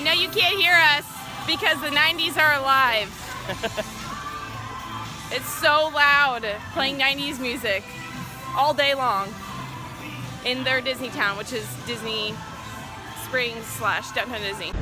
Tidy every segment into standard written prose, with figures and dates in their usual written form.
know you can't hear us because the 90s are alive. It's so loud playing 90s music all day long in their Disney town, which is Disney Springs / Downtown Disney.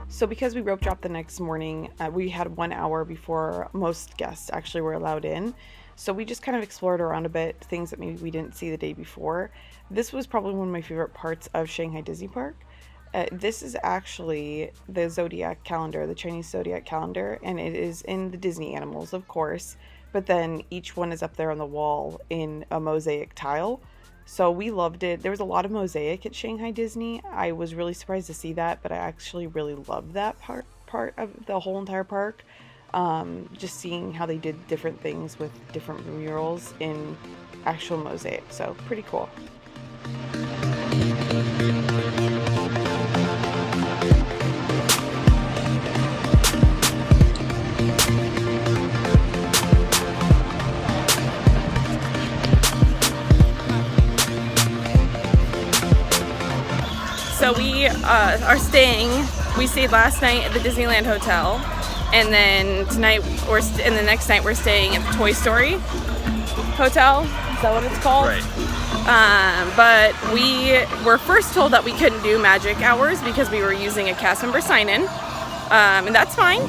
So because we rope dropped the next morning, we had 1 hour before most guests actually were allowed in. So we just kind of explored around a bit, things that maybe we didn't see the day before. This was probably one of my favorite parts of Shanghai Disney Park. This is actually the zodiac calendar, the Chinese zodiac calendar, and it is in the Disney animals, of course, but then each one is up there on the wall in a mosaic tile. So we loved it. There was a lot of mosaic at Shanghai Disney. I was really surprised to see that, but I actually really loved that part of the whole entire park. Just seeing how they did different things with different murals in actual mosaic. So pretty cool. So we we stayed last night at the Disneyland Hotel, and then and the next night we're staying at the Toy Story Hotel. Is that what it's called? Right. But we were first told that we couldn't do magic hours because we were using a cast member sign-in, and that's fine.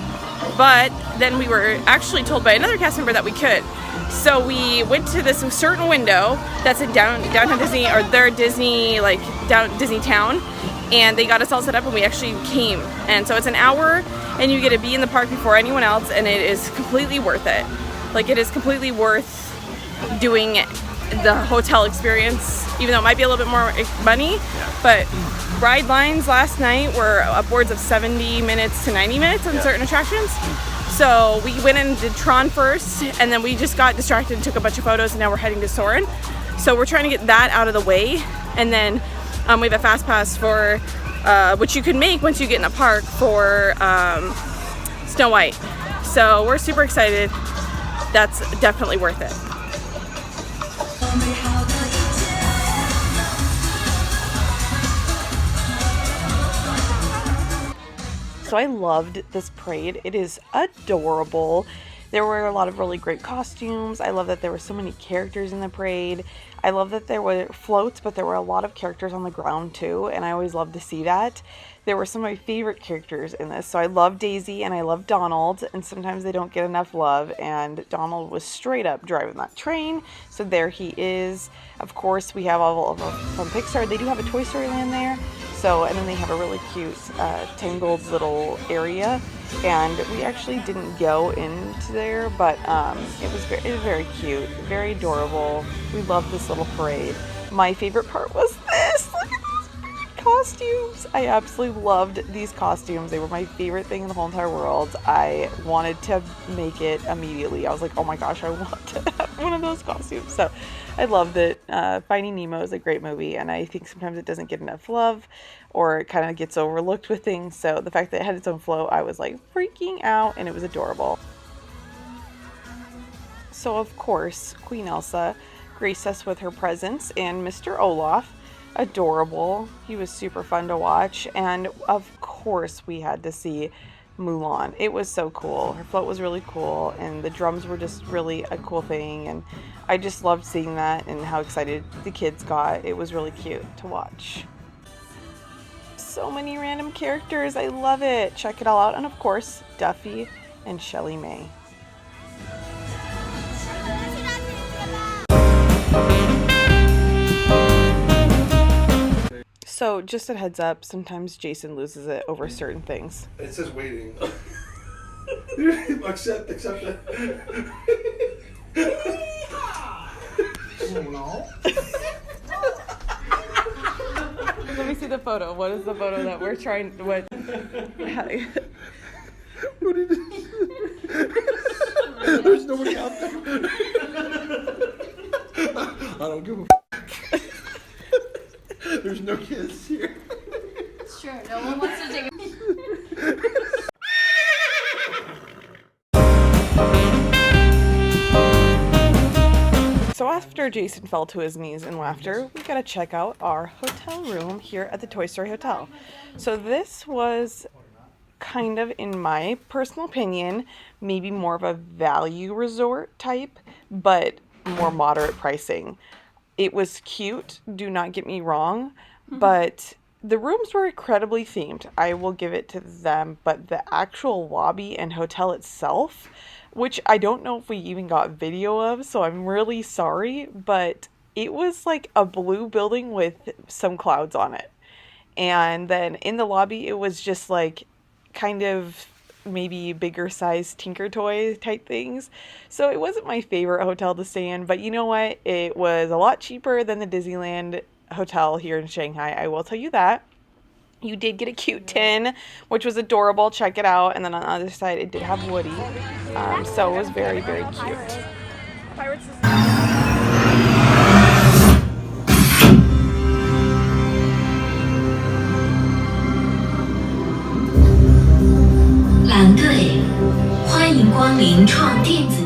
But then we were actually told by another cast member that we could. So we went to this certain window that's in downtown Disney, or their Disney, like Disney town, and they got us all set up, and we actually came. And so it's an hour, and you get to be in the park before anyone else, and it is completely worth it. Like, it is completely worth doing the hotel experience, even though it might be a little bit more money. But ride lines last night were upwards of 70 minutes to 90 minutes on certain attractions. So we went and did Tron first, and then we just got distracted and took a bunch of photos, and now we're heading to Soarin'. So we're trying to get that out of the way, and then we have a fast pass for, which you can make once you get in the park, for Snow White. So we're super excited. That's definitely worth it. So I loved this parade. It is adorable. There were a lot of really great costumes. I love that there were so many characters in the parade. I love that there were floats, but there were a lot of characters on the ground too, and I always love to see that. There were some of my favorite characters in this. So I love Daisy and I love Donald, and sometimes they don't get enough love, and Donald was straight up driving that train. So there he is. Of course, we have all of them from Pixar. They do have a Toy Story Land there. So, and then they have a really cute Tangled little area, and we actually didn't go into there, but it was very cute, very adorable. We love this little parade. My favorite part was this. Look at these costumes. I absolutely loved these costumes. They were my favorite thing in the whole entire world. I wanted to make it immediately. I was like, oh my gosh, I want to have one of those costumes. So I loved it. Finding Nemo is a great movie, and I think sometimes it doesn't get enough love, or it kind of gets overlooked with things. So the fact that it had its own float, I was like freaking out, and it was adorable. So of course, Queen Elsa graced us with her presence, and Mr. Olaf. adorable. He was super fun to watch. And of course, we had to see Mulan. It was so cool. Her float was really cool, and the drums were just really a cool thing. And I just loved seeing that and how excited the kids got. It was really cute to watch. So many random characters. I love it. Check it all out. And of course, Duffy and Shelly May. So just a heads up, sometimes Jason loses it over certain things. It says waiting. accept it. Let me see the photo. What is the photo that we're trying? What? What did There's nobody out there. I don't give a There's no kids here. Sure, no one wants to take a So after Jason fell to his knees in laughter, we gotta check out our hotel room here at the Toy Story Hotel. So this was kind of, in my personal opinion, maybe more of a value resort type, but more moderate pricing. It was cute, do not get me wrong, but the rooms were incredibly themed. I will give it to them, but the actual lobby and hotel itself, which I don't know if we even got video of, so I'm really sorry, but it was like a blue building with some clouds on it. And then in the lobby, it was just like kind of maybe bigger size Tinker Toy type things. So it wasn't my favorite hotel to stay in, but you know what? It was a lot cheaper than the Disneyland hotel here in Shanghai. I will tell you that. You did get a cute tin, which was adorable. Check it out. And then on the other side, it did have Woody. So it was very, very cute. Pirates is 蓝队，欢迎光临创电子。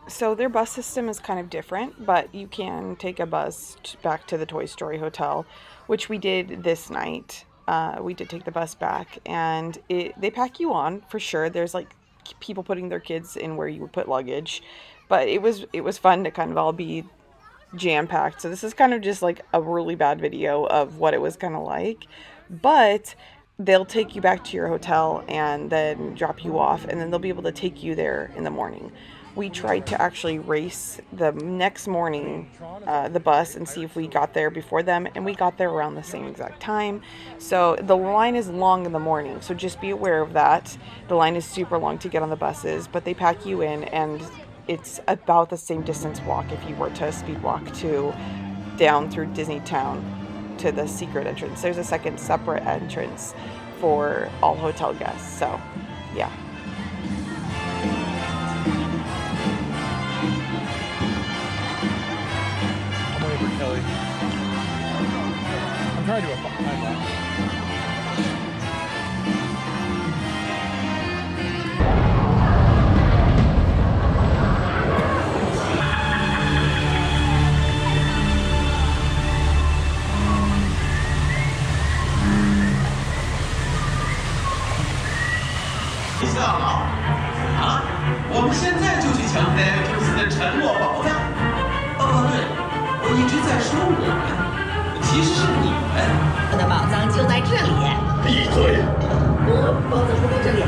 So their bus system is kind of different, but you can take a bus back to the Toy Story Hotel, which we did this night. We did take the bus back, and they pack you on for sure. There's like people putting their kids in where you would put luggage, but it was fun to kind of all be jam-packed. So this is kind of just like a really bad video of what it was kind of like, but they'll take you back to your hotel and then drop you off, and then they'll be able to take you there in the morning. We tried to actually race the next morning, the bus, and see if we got there before them, and we got there around the same exact time. So the line is long in the morning, so just be aware of that. The line is super long to get on the buses, but they pack you in, and it's about the same distance walk if you were to speed walk to down through Disney Town to the secret entrance. There's a second separate entrance for all hotel guests, so yeah. Kelly. I'm trying to do a time lapse. 一下了啊！我们现在就去抢戴维兔斯的沉默宝藏。哦，对，我一直在说我们，其实是你们。我的宝藏就在这里。闭嘴！宝藏不在这里，在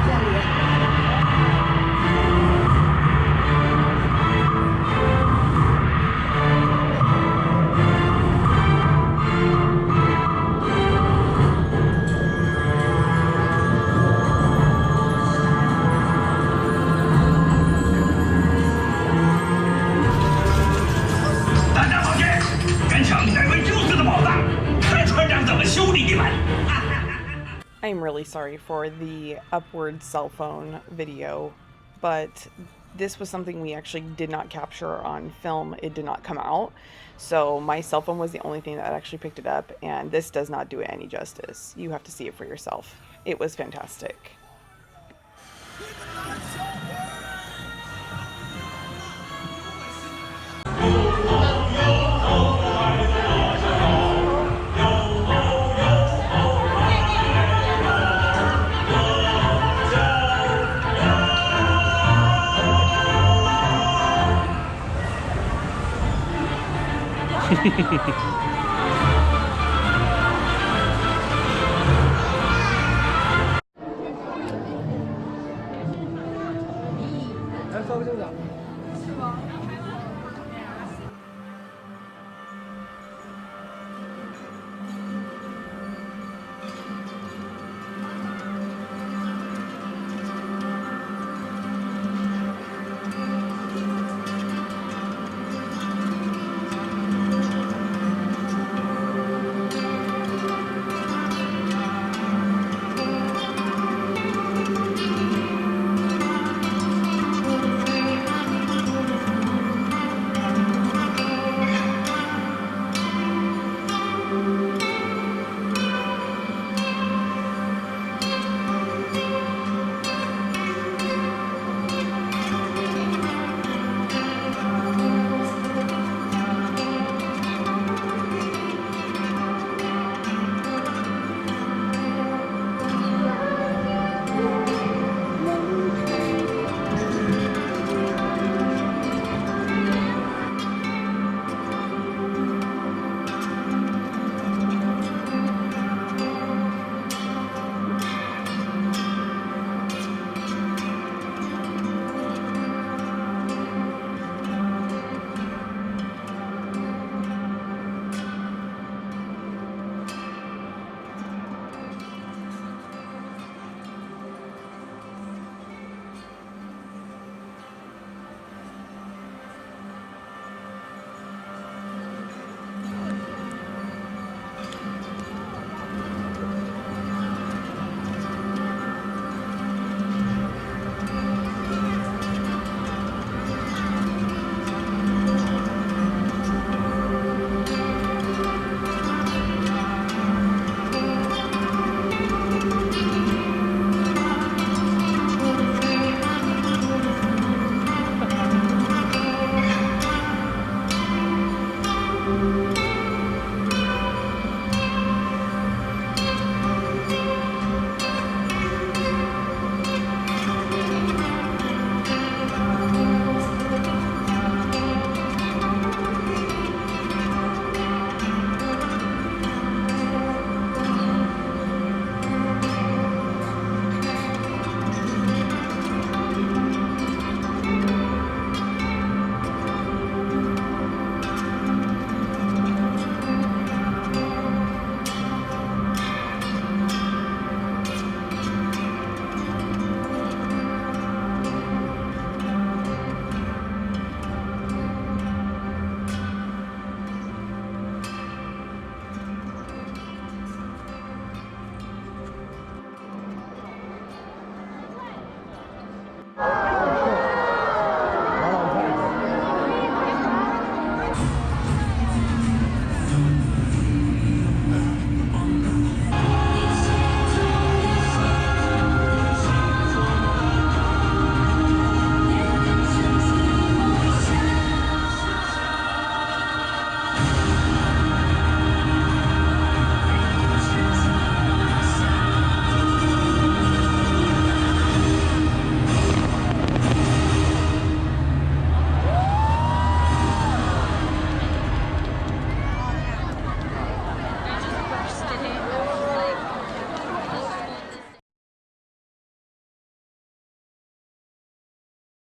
这里。I am really sorry for the upward cell phone video, but this was something we actually did not capture on film. It did not come out. So my cell phone was the only thing that actually picked it up, and this does not do it any justice. You have to see it for yourself. It was fantastic.